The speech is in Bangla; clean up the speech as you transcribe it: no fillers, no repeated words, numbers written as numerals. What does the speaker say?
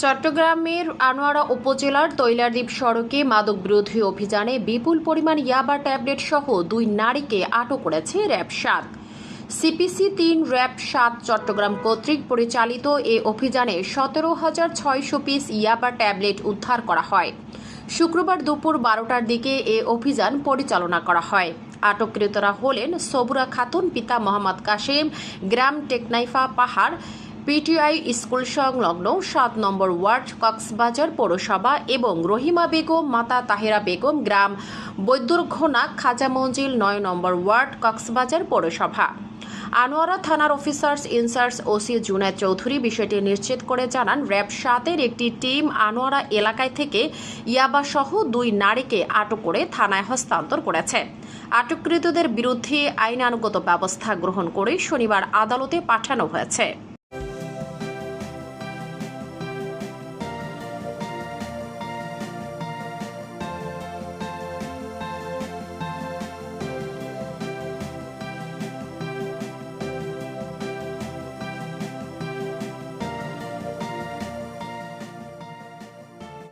চট্টগ্রামের আনোয়ারা উপজেলার তৈলারদ্বীপ সড়কে মাদক বিরোধী অভিযানে বিপুল পরিমাণ ইয়াবা ট্যাবলেট সহ 2 নারীকে আটক করেছে র্যাব-7। সিপিসি 3 র্যাব-7 চট্টগ্রাম কর্তৃক পরিচালিত এ অভিযানে 17,600 পিস ইয়াবা ট্যাবলেট উদ্ধার করা হয়। শুক্রবার দুপুর 12টার দিকে এ অভিযান পরিচালনা করা হয়। আটককৃতরা হলেন সবুরা খাতুন, পিতা মোহাম্মদ কাশেম, গ্রাম টেকনাইফা পাহাড়, পিটিআই স্কুল সংলগ্ন 7 নম্বর ওয়ার্ড, কক্সবাজার পৌরসভা, এবং রহিমা বেগম, মাতা তাহেরা বেগম, গ্রাম বৈদ্যরঘোনা, খাজা মঞ্জিল, 9 নম্বর ওয়ার্ড, কক্সবাজার পৌরসভা। আনোয়ারা থানার officers in charge OC Junayed Chowdhury বিষয়টি নিশ্চিত করে জানান, র্যাব-7-এর একটি টিম আনোয়ারা এলাকায় থেকে ইয়াবাসহ 2 নারীকে আটক করে থানায় হস্তান্তর করেছে। আটককৃতদের বিরুদ্ধে আইনানুগত ব্যবস্থা গ্রহণ করে শনিবার আদালতে পাঠানো হয়েছে।